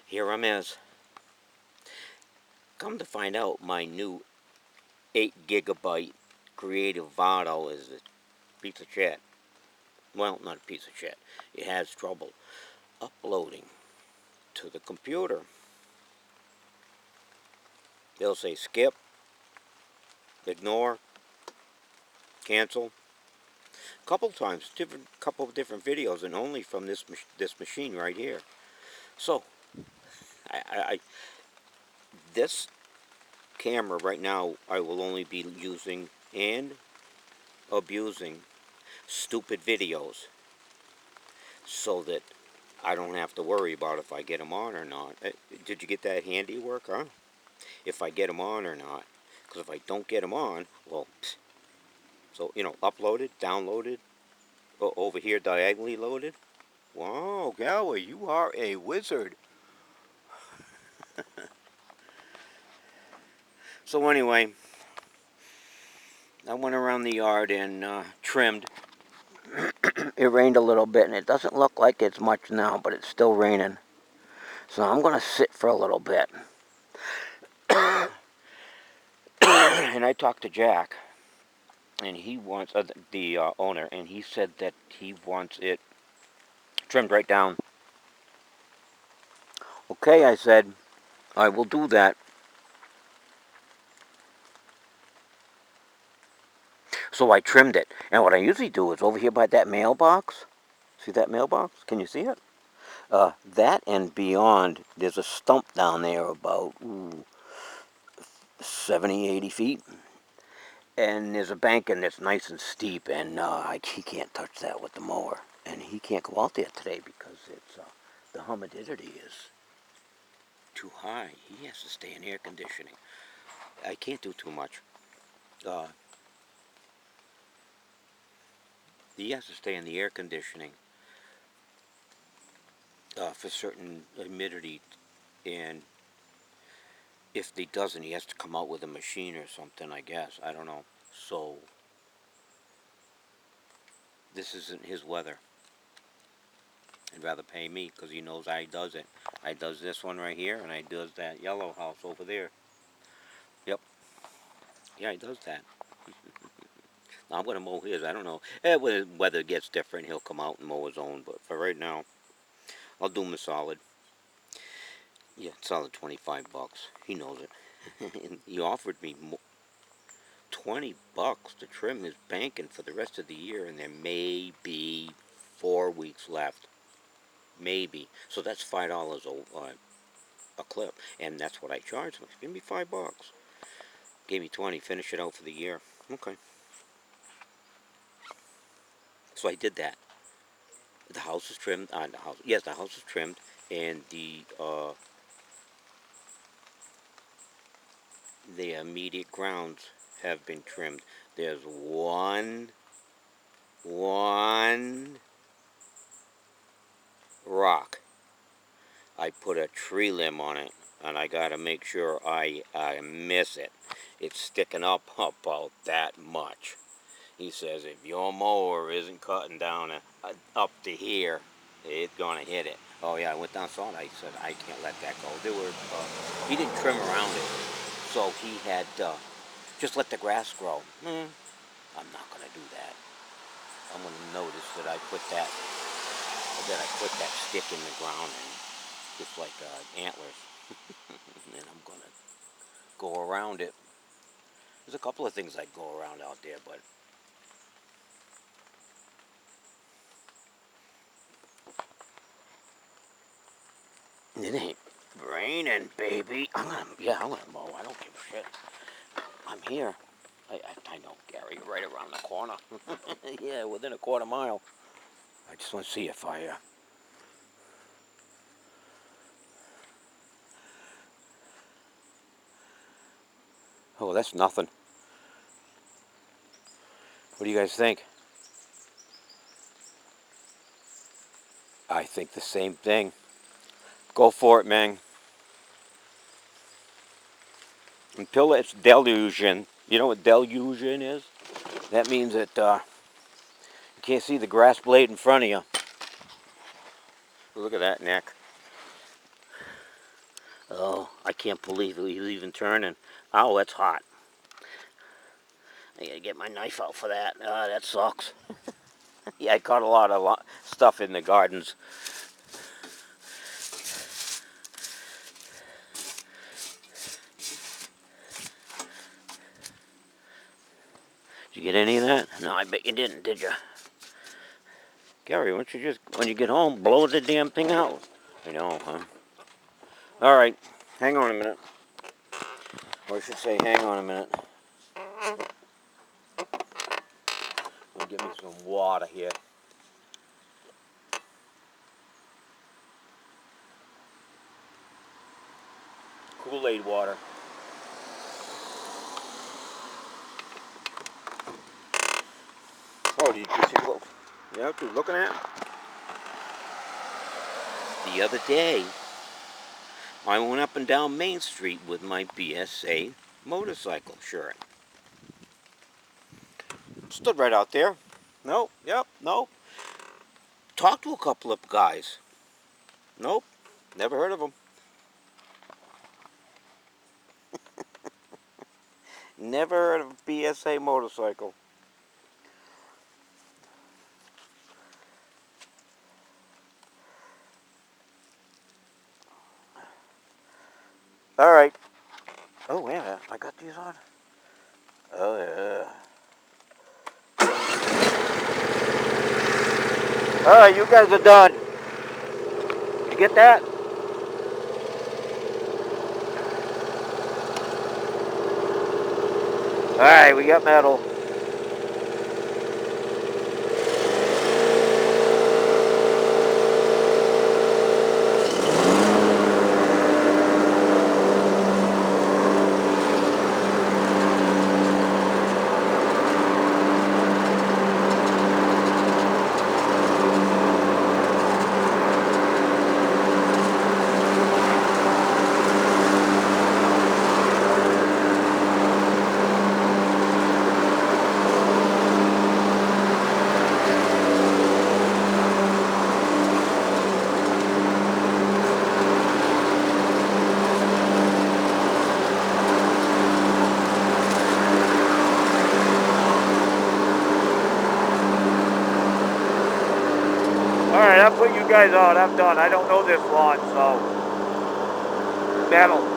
Here I'm is. Come to find out, my new 8 GB Creative Vado is a piece of shit. Well, not a piece of shit. It has trouble uploading to the computer. They'll say skip, ignore, cancel. A couple times, couple of different videos, and only from this machine right here. So, I this camera right now, I will only be using and abusing stupid videos, so that I don't have to worry about if I get them on or not. Did you get that handiwork, huh? If I get them on or not. Because if I don't get them on, well, so, uploaded, downloaded, over here diagonally loaded. Wow, Galway, you are a wizard. So anyway, I went around the yard and trimmed. It rained a little bit, and it doesn't look like it's much now, but it's still raining. So I'm going to sit for a little bit. And I talked to Jack, and he wants, the owner, and he said that he wants it trimmed right down. Okay, I said, I will do that. So I trimmed it. And what I usually do is over here by that mailbox. See that mailbox? Can you see it? That and beyond, there's a stump down there about 70, 80 feet. And there's a banking that's nice and steep, and he can't touch that with the mower. And he can't go out there today because it's the humidity is too high. He has to stay in air conditioning. I can't do too much. Uh, he has to stay in the air conditioning for certain humidity, and if he doesn't, he has to come out with a machine or something, I guess. I don't know. So, this isn't his weather. He'd rather pay me because he knows I does it. I does this one right here, and I does that yellow house over there. Yep. Yeah, he does that. Now, I'm going to mow his. I don't know. When the weather gets different, he'll come out and mow his own. But for right now, I'll do him a solid. Yeah, solid 25 bucks. He knows it. And he offered me 20 bucks to trim his banking for the rest of the year, and there may be 4 weeks left. Maybe. So that's $5 a clip, and that's what I charged him. Give me 5 bucks. Gave me 20. Finish it out for the year. Okay. So I did that. The house is trimmed. The house. Yes, the house is trimmed, and the immediate grounds have been trimmed. There's one rock. I put a tree limb on it, and I got to make sure I miss it. It's sticking up about that much. He says if your mower isn't cutting down up to here, it's gonna hit it. Oh yeah, I went down saw it. I said I can't let that go. He didn't trim around it, so he had just let the grass grow. I'm not gonna do that. I'm gonna notice that I put that stick in the ground, and just like antlers, and I'm gonna go around it. There's a couple of things I'd go around out there, but it ain't raining, baby. I'm gonna mow. I don't give a shit. I'm here. I know, Gary, right around the corner. Yeah, within a quarter mile. I just want to see if oh, that's nothing. What do you guys think? I think the same thing. Go for it, man. Until it's delusion. You know what delusion is? That means that you can't see the grass blade in front of you. Look at that neck. Oh, I can't believe he's even turning. Oh, that's hot. I gotta get my knife out for that. Ah, that sucks. Yeah, I caught a lot of stuff in the gardens. Did you get any of that? No, I bet you didn't, did you? Gary, why don't you just, when you get home, blow the damn thing out? I know, huh? All right, hang on a minute. Or I should say, hang on a minute. Let me get me some water here. Kool-Aid water. Oh, did you see what? Yeah, what you looking at? The other day, I went up and down Main Street with my BSA motorcycle shirt. Stood right out there. Nope, yep, nope. Talked to a couple of guys. Nope, never heard of them. Never heard of a BSA motorcycle. All right. Oh, yeah, I got these on. Oh, yeah. All right, you guys are done. You get that? All right, we got metal. All right, I'll put you guys on. I'm done. I don't know this lawn, so metal.